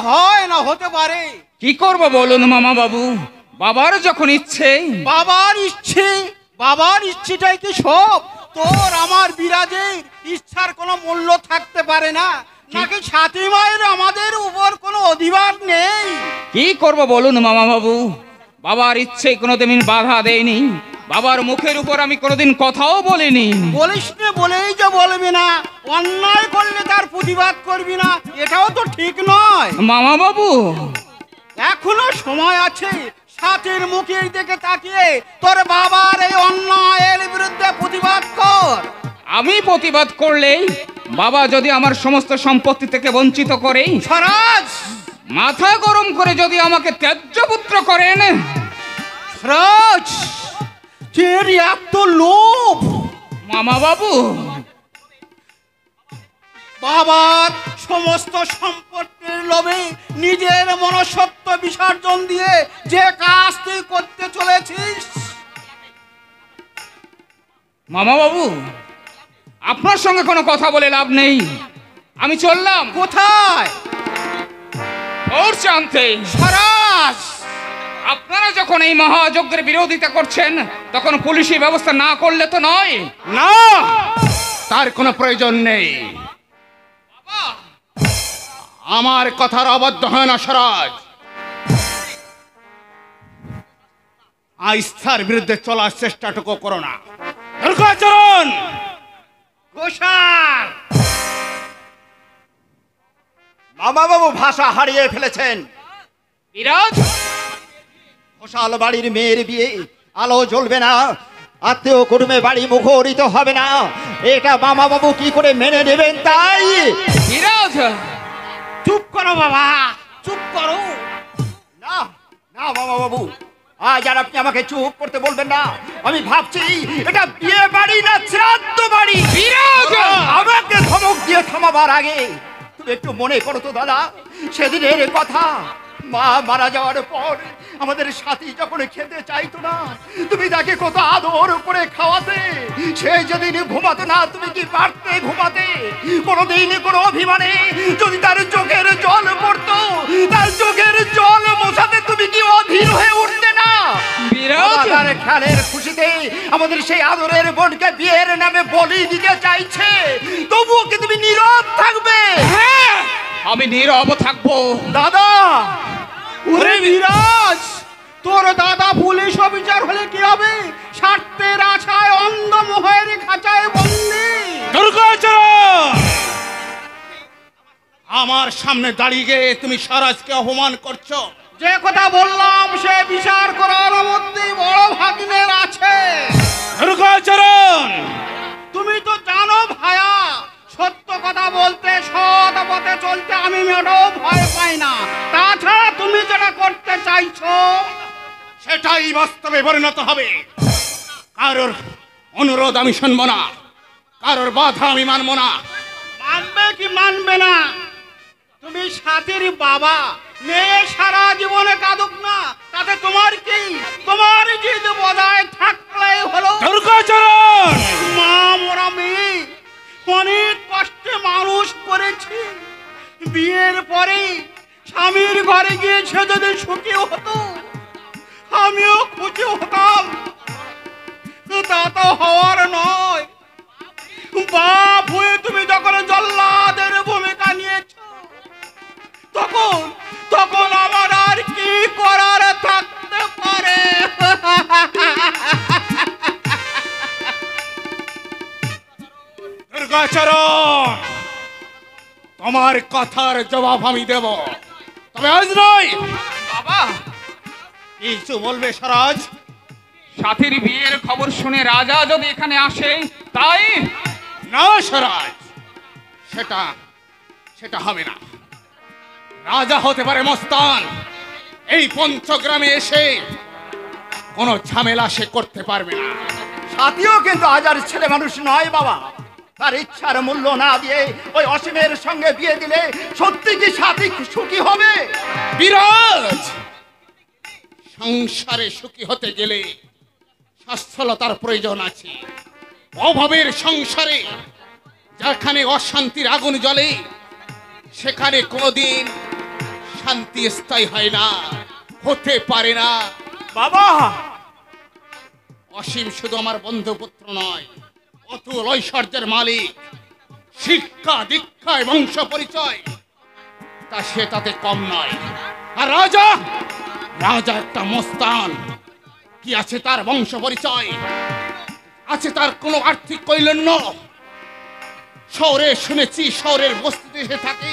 হয় না হতে পারে। কি করব বলুন মামা বাবু, বাবার যখন ইচ্ছে। বাবার ইচ্ছেটাই কি সব? তোর আমার বিরাজের ইচ্ছার কোনো মূল্য থাকতে পারে না নাকি? ছাতি মায়ের আমাদের উপর কোনো অধিকার নেই? কি করব বলুন মামা বাবু, বাবার ইচ্ছে কোনোদিন বাধা দেয়নি, বাবার মুখের উপর আমি কোনোদিন কথাও বলিনি। বলিস না বলেই যে বলবি না, অন্যায় করলে তার প্রতিবাদ করবি না, এটাও তো ঠিক নয় মামা বাবু। এখনো সময় আছে, ছাতির মুখের দিকে তাকিয়ে তোর বাবার এই অন্যায়ের বিরুদ্ধে প্রতিবাদ কর। আমি প্রতিবাদ করলেই বাবা যদি আমার সমস্ত সম্পত্তি থেকে বঞ্চিত করে, স্বরাজ মাথা গরম করে যদি আমাকে ত্যায্য পুত্র করেন। স্বরাজ, তোর এত লোভ! মামা বাবু, বাবার সমস্ত সম্পত্তির লোভে নিজের মনুষ্যত্ব বিসর্জন দিয়ে যে কাজ তুই করতে চলেছিস। মামা বাবু, আপনার সঙ্গে কোনো কথা বলে লাভ নেই, আমি চললাম। কোথায়? ওর জানতে। স্বরাজ, আপনারা যখন এই মহাযজ্ঞের বিরোধিতা করছেন তখন পুলিশি ব্যবস্থা না করলে তো নয়। না, তার কোনো প্রয়োজন নেই। আমার কথার অবাধ্য হয় না স্বরাজ। আইস্থার বিরুদ্ধে চলার চেষ্টাটুকু করো না। দুর্গাচরণ ঘোষাল, মামাবাবু ভাষা হারিয়ে ফেলেছেন। বিরাজ, ঘোষাল বাড়ির মেয়ের বিয়ে আলো জ্বলবে না, আত্মীয় কুটুমে বাড়ি মুখরিত হবে না, এটা মামাবাবু কি করে মেনে নেবেন? তাই বিরাজ, চুপ করো বাবা, চুপ করো। না না মামাবাবু, আজ আর আপনি আমাকে চুপ করতে বলবেন না। আমি ভাবছি এটা বিয়ে বাড়ি না শ্রাদ্ধ বাড়ি। বিরাজ, আমাকে ধমক দিয়ে থামাবার আগে তুমি একটু মনে করো তো দাদা, সেদিনের কথা। মা মারা যাওয়ার পর আমাদের সাথী যখন খেতে চাইতো না, তুমি তাকে কত আদর করে খাওয়াতে। সে যেদিন ঘুমাতো না, তুমি কি পারতে ঘুমাতে? কোনোদিন কোনো অভিমানে যদি তার চোখের জল পড়তো, তার চোখের জল মোছাতে তুমি কি অধীর হয়ে উঠতে না? বিরাজ, তার খেলের খুশিতে আমাদের সেই আদরের বোনকে বিয়ের নামে বলি দিতে চাইছে, তবুও কি তুমি নীরব থাকবে? হ্যাঁ, আমি নীরব থাকবো। দাদা, ওরে বিরাজ, তোর দাদা পুলিশ অফিসার হলে কি হবে? স্বার্থের আশায় অন্ধ মোহের খাঁচায় বন্দি। দুর্গাচরণ, আমার সামনে দাঁড়িয়ে গিয়ে তুমি স্বরাজকে অপমান করছো। যে কথা বললাম সে বিচার করার মধ্যে বড় ভাগ্নের আছে। দুর্গাচরণ, তুমি তো জানো ভায়া, সত্য কথা বলতে, সৎ পথে চলতে আমি মেয়েটাও ভয় পাই না। তাছাড়া তুমি যেটা করতে চাইছো সেটাই বাস্তবে পরিণত হবে। কারোর অনুরোধ আমি শুনবো না, কারোর বাধা আমি মানবো না। মানবে কি মানবে না? তুমি সাথীর বাবা, মেয়ে সারা জীবনে কাঁদুক না, তাতে তোমার কি? তোমার জিদ বজায় থাকলেই হলো। দুর্গাচরণ, মা মোরা মেয়ে অনেক কষ্টে মানুষ করেছি। বিয়ের পরে স্বামীর ঘরে গিয়ে সে যদি সুখী হতো, আমিও খুশি হতাম। তা তো হওয়ার নয়। বাপ হয়ে তুমি যখন জল্লাদের ভূমিকা নিয়েছ, তখন তখন আমার আর কি করার থাকতে পারে? দুর্গাচরণ, তোমার কথার জবাব আমি দেব, তবে আজ নয়। বাবা, কিছু বলবে স্বরাজ? সাথীর বিয়ের খবর শুনে রাজা যদি এখানে আসে, তাই না স্বরাজ, সেটা সেটা হবে না। রাজা হতে পারে মস্তান, এই পঞ্চগ্রামে এসে কোনো ঝামেলা সে করতে পারবে না। সাথীও কিন্তু আজ আর ছেলে মানুষ নয় বাবা। তার ইচ্ছার মূল্য না দিয়ে ওই অসীমের সঙ্গে বিয়ে দিলে সত্যি কি সাথী সুখী হবে? বিরাজ, সংসারে সুখী হতে গেলে সচ্ছলতার প্রয়োজন আছে। অভাবের সংসারে যেখানে অশান্তির আগুন জ্বলে, সেখানে কোনোদিন শান্তি স্থায়ী হয় না, হতে পারে না। বাবা, অসীম শুধু আমার বন্ধুপুত্র নয়, অতুল ঐশ্বর্যের মালিক, শিক্ষা দীক্ষায় বংশ পরিচয় তা সে তাতে কম নয়। আর রাজা, রাজা একটা মস্তান। কি আছে তার বংশ পরিচয়? আছে তার কোনো আর্থিক কৈলন্য? শহরে শুনেছি শহরের বস্তিতে সে থাকে।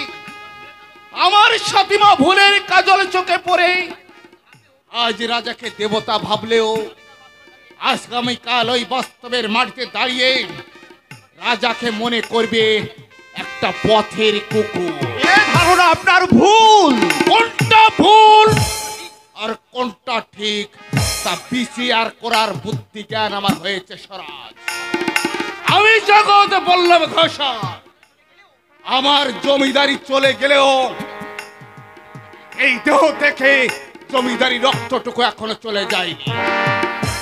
আমার সাথীমা ভুলের কাজল চোখে পড়ে আজ রাজাকে দেবতা ভাবলেও আগামীকাল ওই বাস্তবের মাটিতে দাঁড়িয়ে রাজাকে মনে করবে একটা পথের কুকুর। এ ধারণা আপনার ভুল। কোনটা ভুল আর কোনটা ঠিক তা বিচার করার বুদ্ধি জ্ঞান আমার হয়েছে স্বরাজ। আমি জগৎ বল্লভ ঘোষাল। আমার জমিদারি চলে গেলেও এই দেহ থেকে জমিদারি রক্তটুকু এখনো চলে যায়নি।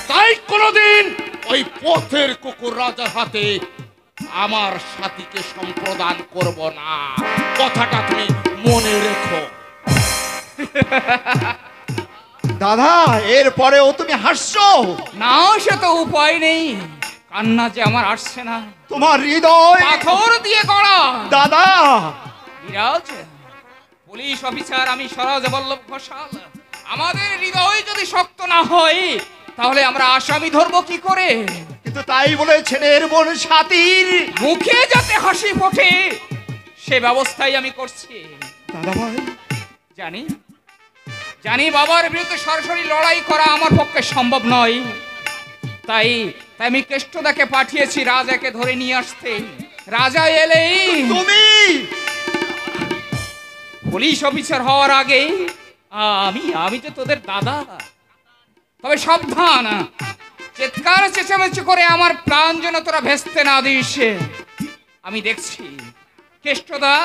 তাই কোনোদিন ওই পথের কুকুর রাজার হাতে আমার সাথীকে সম্প্রদান করব না। কথাটা তুমি মনে রেখো। দাদা, এরপরেও তুমি হাসছো? না, সে তো উপায় নেই, কান্না যে আমার আসছে না। তোমার হৃদয় পাথর দিয়ে গড়া। দাদা, বিরাজ, পুলিশ অফিসার আমি সরোজ বল্লভ ঘোষাল। আমাদের হৃদয় যদি শক্ত না হয় তাহলে আমরা আসামি ধরবো কি করে? কিন্তু তাই বলে ছেলের বোন সাথীর মুখে যাতে হাসি ফোটে সে ব্যবস্থাই আমি করছি। দাদা ভাই, জানি জানি বাবার বিরুদ্ধে সরাসরি লড়াই করা আমার পক্ষে সম্ভব নয়। তাই তাই আমি কেষ্টদাকে পাঠিয়েছি রাজাকে ধরে নিয়ে আসতে। রাজা এলেই তুমি পুলিশ অফিসার হওয়ার আগে আমি আমি যে তোদের দাদা। তবে সাবধান, চিৎকার চেঁচামেচি করে আমার প্রাণ যেন তোরা ভেস্তে না দিস। আমি দেখছি কেষ্টদা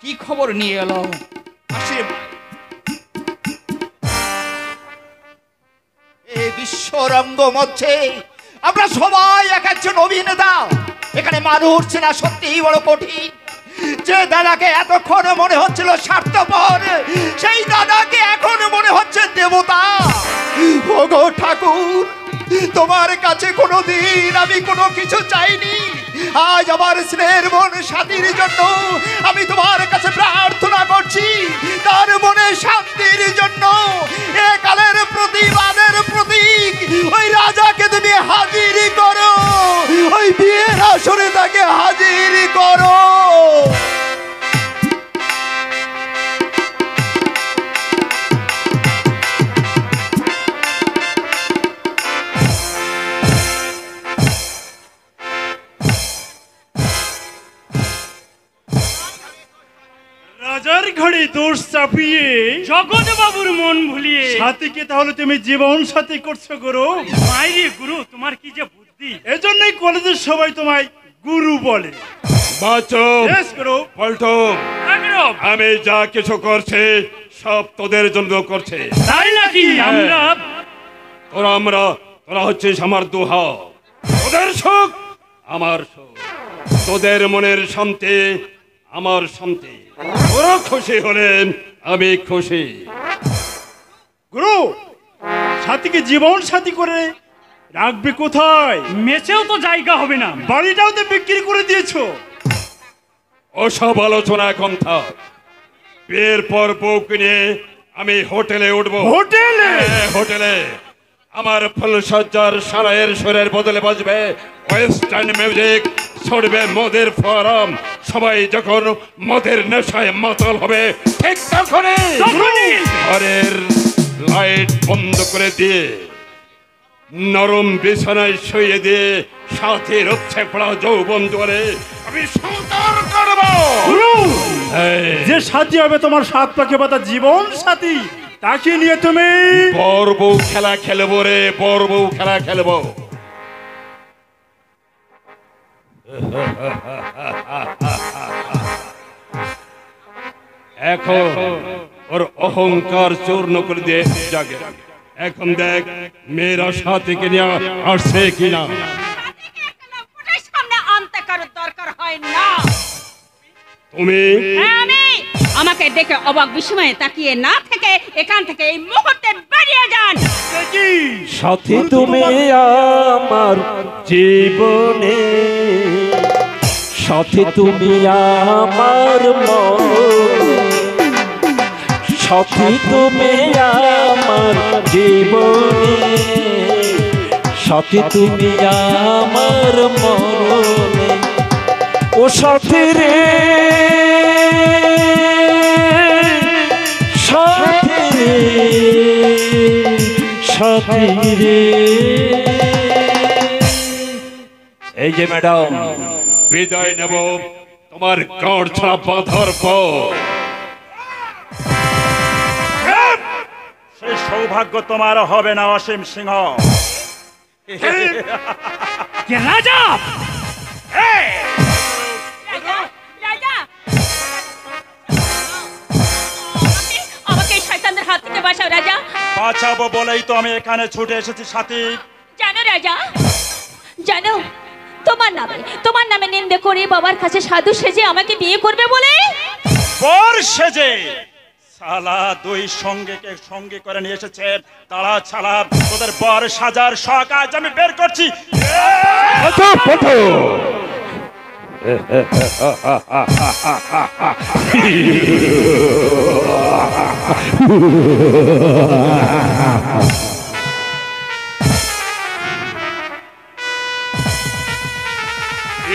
কি খবর নিয়ে এলো। আসে এই বিশ্ব রঙ্গমঞ্চে আমরা সবাই এক একজন অভিনেতা। এখানে মানুষ চেনা সত্যিই বড় কঠিন। যে দাদাকে এতক্ষণ মনে হচ্ছিল স্বার্থপর, সেই দাদাকে এখন মনে হচ্ছে দেবতা। ওগো ঠাকুর, তোমার কাছে কোনোদিন আমি কোনো কিছু চাইনি। আজ আমার স্নেহের বোন সাথীর জন্য আমি তোমার কাছে প্রার্থনা করছি, তার মনে শান্তির জন্য। এ কালের প্রতিবাদের প্রতীক ওই রাজাকে তুমি হাজির করো, ওই বিয়ের আসরে তাকে হাজির করো। রাজার ঘরে দোষ চাপিয়ে জগৎ বাবুর মন ভুলিয়ে সাথীকে তাহলে তুমি জীবন সাথী করছো গুরু। মাইরে গুরু, তোমার কি যে বুদ্ধি! এজন্যই কলেজের সবাই তোমায় গুরু বলে। বাঁচো বেশ গুরু। পল্টু, একদম। আমি যা কিছু করছে সব তোদের জন্য করছে। তাই নাকি? আমরা তোরা হচ্ছিস আমার দুহা। তোদের সুখ আমার সুখ, তোদের মনের শান্তি আমার শান্তি। ওরা খুশি হলেন আমি খুশি। গুরু, সাথীকে জীবন সাথী করে রাখবে কোথায়? মেচেও তো জায়গা হবে না, বাড়িটাও তো বিক্রি করে দিয়েছো। ওসব আলোচনা এখন থাক। বিয়ের পর বউকে নিয়ে আমি হোটেলে উঠবো। হোটেলে? হ্যাঁ, হোটেলে। আমার ফুলসজ্জার সারায়ের সুরের বদলে বাজবে ওয়েস্টার্ন মিউজিক, ছড়বে মদের ফোয়ারাম। সবাই যখন মদের নেশায় মাতাল হবে ঠিক তখনই ঘরের লাইট বন্ধ করে দিয়ে নরম বিছানায় শুয়ে দিয়ে সাথীর উচ্ছে পড়া যৌবন দুয়ারে আমি সন্তান করব। যে সাথী হবে তোমার সাত পাকে বাঁধা জীবন সাথী, তাকে নিয়ে তুমি বর বউ খেলা খেলবো রে, বর বউ খেলা খেলবো। এখন ওর অহংকার চূর্ণ করে দিয়ে জাগে। এখন দেখ মেয়েরা সাথীকে নিয়ে আসছে কিনা। সামনে আনতে কারো দরকার হয় না। তুমি আমি আমাকে দেখে অবাক বিস্ময়ে তাকিয়ে না থেকে এখান থেকে এই মুহূর্তে বেরিয়ে যান। সাথী তুমি আমার জীবনে, সাথী তুমি আমার মনে, সাথী তুমি আমার জীবনে, সাথী তুমি আমার মনে। ও সাথী রে সাথী রে সাথী রে। এই যে ম্যাডাম, বিদায় নেব তোমার গাঁড় ছাড়া বাঁধার পর। সেই সৌভাগ্য তোমার হবে না অসীম সিংহ। রাজা রাজা, আমাকে শয়তানদের হাত থেকে বাঁচাও রাজা। বাঁচাবো বলেই তো আমি এখানে ছুটে এসেছি সাথী। জানো রাজা, জানো তোমার নামে নিন্দে করে বাবার কাছে সাধু সেজে আমাকে বিয়ে করবে বলে। বর সেজে শালা দুই সঙ্গে করে নিয়ে এসেছে। তারা ছাড়া তোদের বর সাজার শখ আজ আমি বের করছি।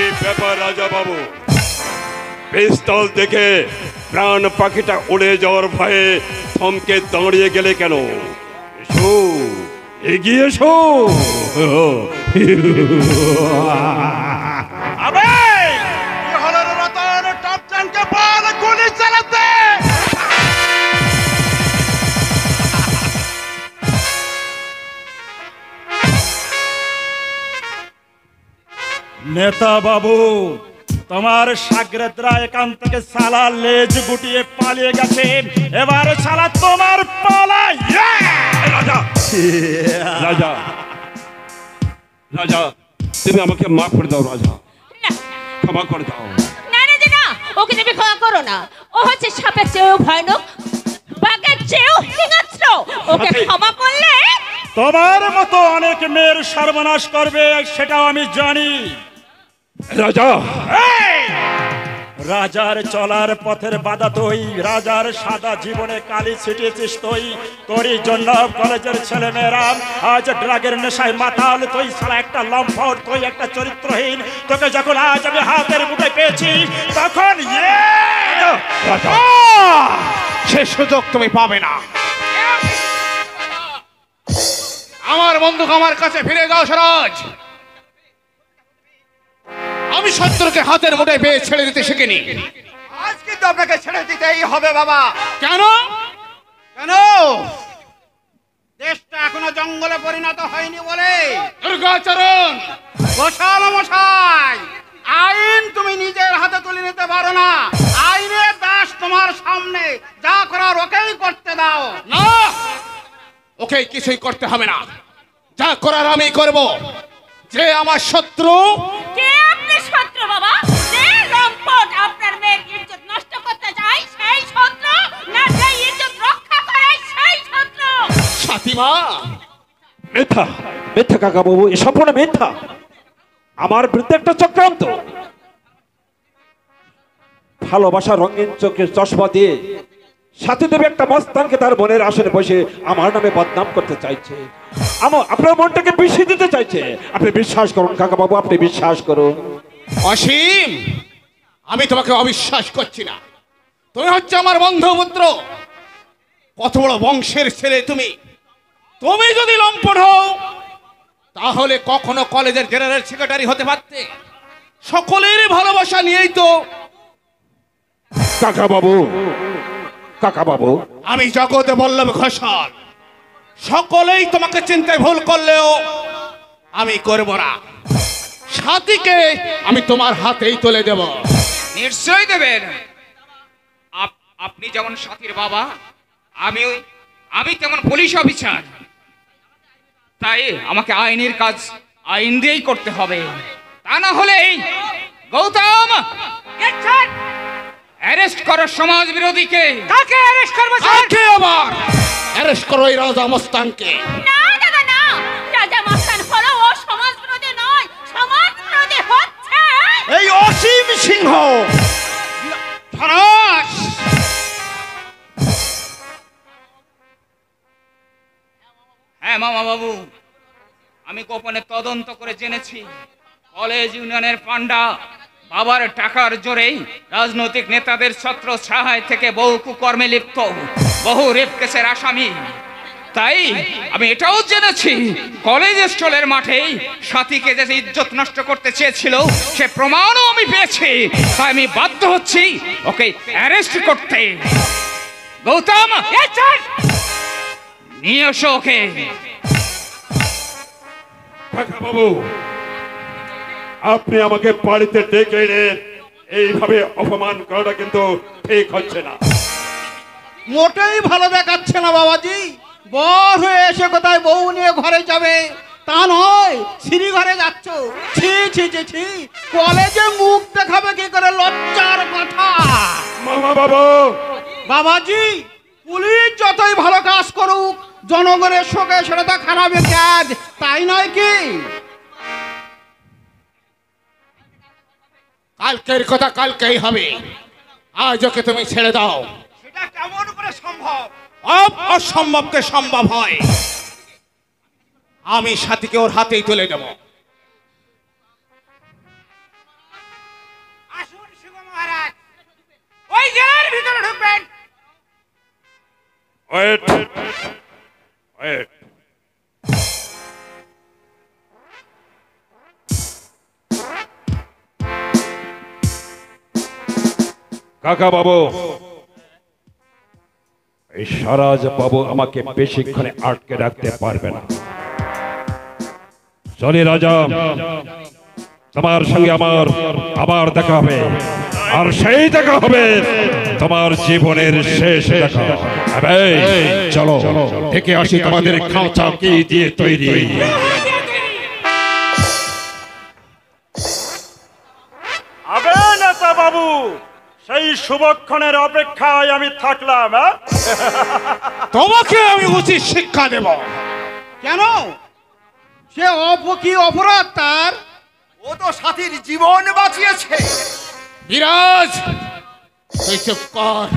এই ব্যাপার রাজা বাবু, পিস্তল দেখে প্রাণ পাখিটা উড়ে যাওয়ার ভয়ে থমকে দাঁড়িয়ে গেলে কেন? এসো, এগিয়ে এসো। আবে কি হলো রে রতন? টপচানকে বল গুলি চালাতে। নেতা বাবু, তোমার সাগরেদরা এখান থেকে সালা লেজ গুটিয়ে পালিয়ে গেছে। এবার সালা তোমার পালা। রাজা রাজা রাজা, তুমি আমাকে মাফ করে দাও রাজা, না ক্ষমা করে দাও। না রাজা না, ওকে তুমি ক্ষমা করো না। ও হচ্ছে সাপের চেয়েও ভয়ানক, বাঘের চেয়েও হিংস্র। ওকে ক্ষমা করলে তোমার মতো অনেক মেয়ের সর্বনাশ করবে, সেটাও আমি জানি। রাজা, রাজার চলার পথের বাধা তুই, রাজার সাদা জীবনে কালি ছিটিয়েছিস তুই। তোরই জন্য কলেজের ছেলে মেয়েরা আজ ড্রাগের নেশায় মাতাল। তুই সারা একটা লম্পট, তুই একটা চরিত্রহীন। তোকে যখন আজ আমি হাতের মুঠে পেয়েছি তখন সে সুযোগ তুমি পাবে না। আমার বন্দুক আমার কাছে ফিরে দাও সরাজ। আমি শত্রুকে হাতের মুঠোয় পেয়ে ছেড়ে দিতে শিখিনি। আজ কিন্তু আপনাকে ছেড়ে দিতেই হবে বাবা। কেন কেন? দেশটা এখনো জঙ্গলে পরিণত হয়নি বলে। দুর্গাচরণ, গোসাল মশাই, আইন তুমি নিজের হাতে তুলে নিতে পারো না। আইনের দাস তোমার সামনে, যা করার ওকেই করতে দাও। না, ওকে কিছুই করতে হবে না, যা করার আমি করব। যে আমার শত্রু। কে আপনি শত্রু বাবা? যে লম্পট আপনার মেয়ের ইজ্জত নষ্ট করতে চায় সেই শত্রু, না যে ইজ্জত রক্ষা করে সেই শত্রু? সাথীমা, মিথ্যা মিথ্যা কাকা বাবু, এ সম্পূর্ণ মিথ্যা। আমার বিরুদ্ধে একটা চক্রান্ত। ভালোবাসার রঙিন চোখের চশমা দিয়ে সাথে দেবে একটা মস্তানকে তার মনের আসনে বসে আমার নামে বদনাম করতে চাইছে। আপনার মনটাকে বিষিয়ে দিতে চাইছে। আপনি বিশ্বাস করুন কাকা বাবু, আপনি বিশ্বাস করুন। অসীম, আমি তোমাকে অবিশ্বাস করছি না। তুমি হচ্ছে আমার বন্ধুপুত্র, কত বড় বংশের ছেলে তুমি। তুমি যদি লম্পট হও তাহলে কখনো কলেজের জেনারেল সেক্রেটারি হতে পারতে। সকলেরই ভালোবাসা নিয়েই তো। কাকা বাবু, কাকা বাবু, আমি জগতে বল্লভ ঘোষাল। সকলেই তোমাকে চিন্তায় ভুল করলেও আমি করব না। সাথীকে আমি তোমার হাতেই তুলে দেব। নিশ্চয়ই দেবেন। আপনি যেমন সাথীর বাবা, আমি তেমন পুলিশ অফিসার। তাই আমাকে আইনের কাজ আইন দিয়েই করতে হবে। তা না হলে গৌতম, অ্যারেস্ট করো সমাজ বিরোধীকে। কাকে অ্যারেস্ট করবো স্যার? কাকে আবার অ্যারেস্ট করো এই রাজা মস্তানকে। না দাদা না, রাজা মাস্তান হলো ও সমাজ বিরোধী নয়, সমাজ বিরোধী হচ্ছে এই অসীম সিংহ। ফরাস হ্যাঁ মামা বাবু, আমি গোপনে তদন্ত করে জেনেছি কলেজ ইউনিয়নের পান্ডা বাবার টাকার জোরে রাজনৈতিক নেতাদের ছত্র ছায়ায় থেকে বহু কুকর্মে লিপ্ত, বহু রেপ কেসের আসামি। তাই আমি এটাও জেনেছি কলেজ স্টলের মাঠে সাথীকে যে ইজ্জত নষ্ট করতে চেয়েছিল সে প্রমাণও আমি পেয়েছি। তাই আমি বাধ্য হচ্ছি ওকে অ্যারেস্ট করতে। গৌতম নিয়ে এসো ওকে। বাবু, আপনি আমাকে বাড়িতে ডেকে এনে এইভাবে অপমান করাটা কিন্তু ঠিক হচ্ছে না। মোটেই ভালো দেখাচ্ছে না বাবাজি। বর হয়ে এসে কোথায় বউ নিয়ে ঘরে যাবে তা নয়, সিঁড়ি ঘরে যাচ্ছ। ছি ছি ছি ছি, কলেজে মুখ দেখাবে কি করে, লজ্জার কথা। মামা বাবু, বাবাজি পুলিশ যতই ভালো কাজ করুক জনগণের শোকে সেটা তো খারাপের কাজ, তাই নয় কি? কালকের কথা কালকেই হবে, আজ ওকে তুমি ছেড়ে দাও। সেটা কেমন করে সম্ভব? অসম্ভবকে সম্ভব হয়। আমি সাথীকে ওর হাতেই তুলে দেব। আসুন সিংহ মহারাজ, ওই জেলার ভিতরে ঢুকবেন। Wait wait. কাকা বাবু, এই সারাজ বাবু আমাকে বেশিক্ষণে আটকে রাখতে পারবে না। চলে রাজা, তোমার সঙ্গে আমার আবার দেখা হবে, আর সেই দেখা হবে তোমার জীবনের শেষ দেখা। চলো দেখে আসি তোমাদের খাঁচা কি দিয়ে তৈরি। আবে নেতা বাবু, সেই শুভক্ষণের অপেক্ষায় আমি থাকলাম। তোমাকে আমি উচিত শিক্ষা দেব। কেন? সে কি অপরাধ তার? ও তো সাথীর জীবন বাঁচিয়েছে। বিরাজ তুই চুপ কর,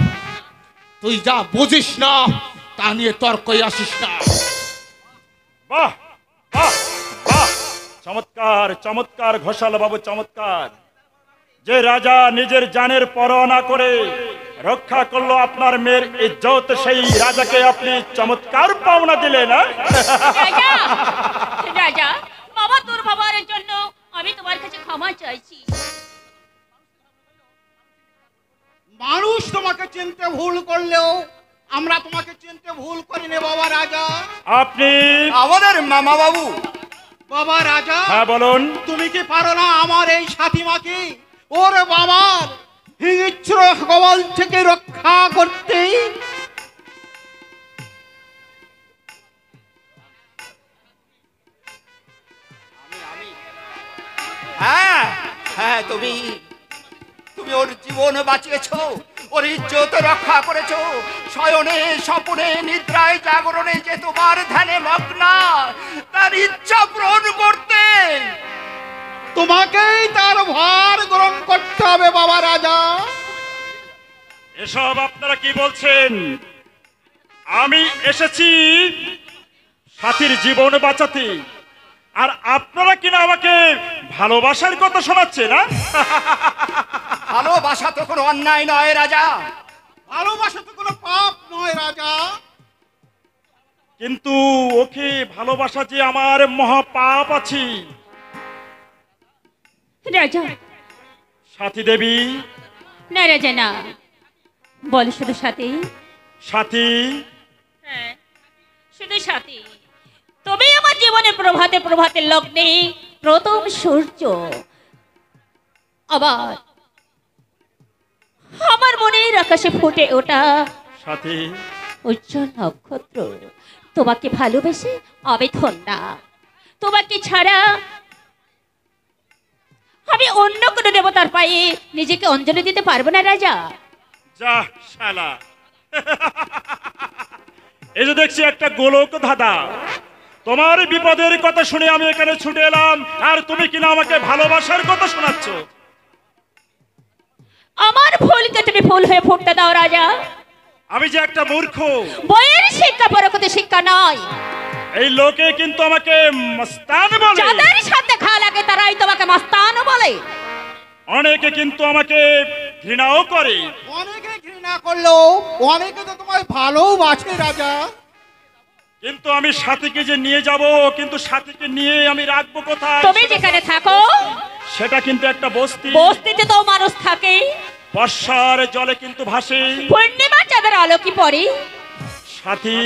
তুই যা বুঝিস না তা নিয়ে তর্কই আসিস না। বাহ বাহ বাহ, চমৎকার চমৎকার ঘোষাল বাবু, চমৎকার। যে রাজা নিজের জানের পরোয়া না করে রক্ষা করলো আপনার মেয়ের ইজ্জত, সেই রাজাকে আপনি চমৎকার পাওনা দিলেন। রাজা, রাজা বাবা, তোর বাবার জন্য আমি তোমার কাছে ক্ষমা চাইছি। মানুষ তোমাকে চিনতে ভুল করলেও আমরা তোমাকে চিনতে ভুল করিনি বাবা রাজা। আপনি আমাদের মামা বাবু। বাবা রাজা, হ্যাঁ বলুন। তুমি কি পারো না আমার এই সাথীমাকে ওর বাবার হিংস্র কবল থেকে রক্ষা করতে? হ্যাঁ হ্যাঁ, তুমি তুমি ওর জীবন বাঁচিয়েছো, ওর ইজ্জত রক্ষা করেছো। শয়নে স্বপনে নিদ্রায় জাগরণে যে তোমার ধ্যানে মগ্না, তার ইচ্ছা পূরণ করতে তোমাকেই তার ভার গ্রহণ করতে হবে বাবা রাজা। এসব আপনারা কি বলছেন? আমি এসেছি সাথীর জীবন বাঁচাতে, আর আপনারা কিনা আমাকে ভালোবাসার কথা শোনাচ্ছে না? ভালোবাসা তো কোনো অন্যায় নয় রাজা। ভালোবাসা তো কোনো পাপ নয় রাজা। কিন্তু ওকে ভালোবাসা যে আমার মহাপাপ আছে। রাজা, সাথী দেবী। না রাজা না, বল শুধু সাথী। সাথী, হ্যাঁ শুধু সাথী। তবে আমার জীবনে প্রভাতে প্রভাতে লগ্নে প্রথম সূর্য, আবার আমার মনের আকাশে ফুটে ওঠা সাথী, উজ্জ্বল নক্ষত্র। তোমাকে ভালোবেসে আমি ধন্যা। তোমাকে ছাড়া আমি অন্য কোনো দেবতার পায়ে নিজেকে অঞ্জলি দিতে পারবো না রাজা। যা শালা এই যে দেখছি একটা গোলক ধাঁধা। তোমার বিপদের কথা শুনে আমি এখানে ছুটে এলাম, আর তুমি কিনা আমাকে ভালোবাসার কথা শোনাচ্ছ। আমার ভুলকে তুমি ভুল হয়ে ফুটতে দাও রাজা। আমি যে একটা মূর্খ, বইয়ের শিক্ষা পরকতে শিক্ষা নয়। এই লোকে কিন্তু আমাকে মস্তান বলে। যাদের সাথে ঘা লাগে তারাই তোমাকে মস্তান বলে। অনেকে কিন্তু আমাকে ঘৃণাও করে। অনেকে ঘৃণা করলেও অনেকে তো তোমায় ভালোবাসে রাজা। কিন্তু আমি সাথীকে যে নিয়ে যাব, কিন্তু সাথীকে নিয়ে আমি রাখবো কোথায়? তুমি যেখানে থাকো সেটা কিন্তু একটা বস্তি। বস্তিতে তো মানুষ থাকে। বর্ষার জলে কিন্তু ভাসে। পূর্ণিমা চাঁদের আলো কি পড়ে। সাথী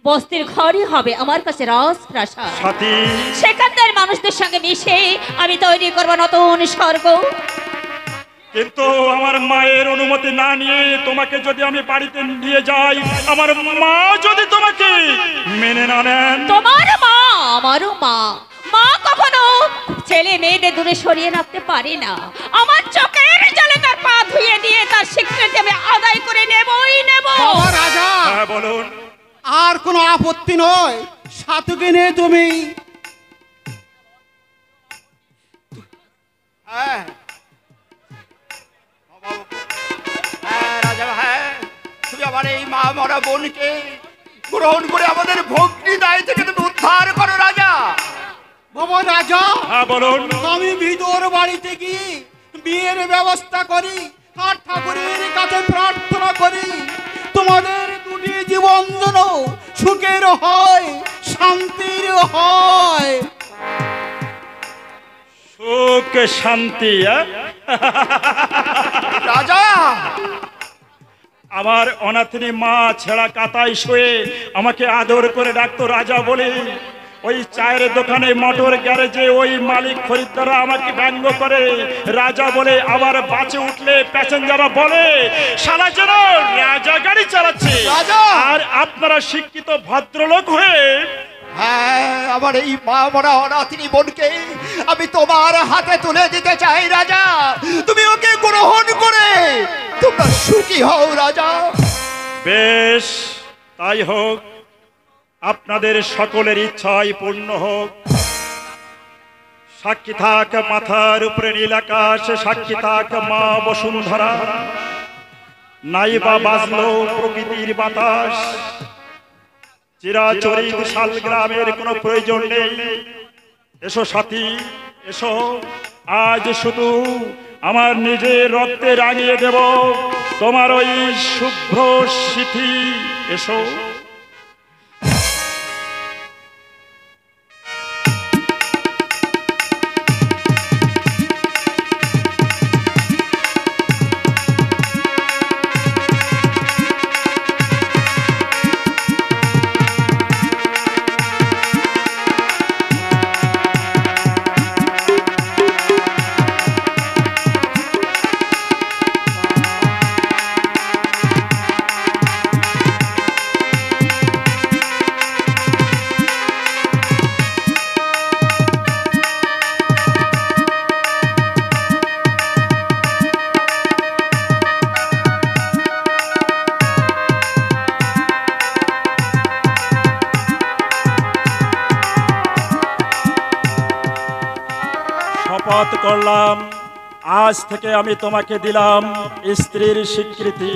বস্তির ঘরই হবে আমার কাছে রাজপ্রাসাদ। সাথী সেখানকার মানুষদের সঙ্গে মিশে আমি তৈরি করবো নতুন স্বর্গ। কিন্তু আমার মায়ের অনুমতি না নিয়ে তোমাকে যদি আমি বাড়িতে নিয়ে যাই, আমার মা যদি তোমাকে মেনে না নেন? তোমার মা আমারও মা। মা কখনো ছেলে মেয়েদের দূরে সরিয়ে রাখতে পারে না। আমার চোখের জলে তার পা ধুয়ে দিয়ে তার স্বীকৃতি আমি আদায় করে নেবই নেব। বাবা রাজা, হ্যাঁ বলুন। আর কোনো আপত্তি নয়, সাথীকে নিয়ে তুমি হ্যাঁ হ্যাঁ রাজা, হ্যাঁ তুমি আমার এই মা মরা বোনকে গ্রহণ করে আমাদের ভক্তি দায় থেকে তুমি উদ্ধার করো রাজা। বাবা রাজা, হ্যাঁ বলুন। আমি ভিতর বাড়িতে গিয়ে বিয়ের ব্যবস্থা করি আর ঠাকুরের কাছে প্রার্থনা করি তোমাদের দুটি জীবন যেন সুখের হয়, শান্তির হয়। সুখ শান্তি। রাজা আমার অনাথিনী মা ছেঁড়া কাতায় শুয়ে আমাকে আদর করে ডাকতো রাজা বলে। ওই চায়ের দোকানে, মোটর গ্যারেজে ওই মালিক খরিদ্দাররা আমাকে ব্যঙ্গ করে রাজা বলে। আবার বাসে উঠলে প্যাসেঞ্জাররা বলে শালা যেন রাজা গাড়ি চালাচ্ছে। রাজা! আর আপনারা শিক্ষিত ভদ্রলোক হয়ে হ্যাঁ আমার এই মা মরা অনাথিনী বোনকে আমি তোমার হাতে তুলে দিতে চাই রাজা। তুমি ওকে গ্রহণ করে তোমরা সুখী হও রাজা। বেশ, তাই হোক। আপনাদের সকলের ইচ্ছাই পূর্ণ হোক। সাক্ষী থাক মাথার উপরে নীল আকাশ, সাক্ষী থাক মা বসুন্ধরা। নাই বা বাজলো প্রকৃতির বাতাস, চিরাচরিত শালগ্রামের কোনো প্রয়োজন নেই। এসো সাথী, এসো। আজ শুধু আমার নিজের রক্তে রাঙিয়ে দেব তোমার ওই শুভ্র স্মৃতি। এসো। শপথ করলাম, আজ থেকে আমি তোমাকে দিলাম স্ত্রীর স্বীকৃতি।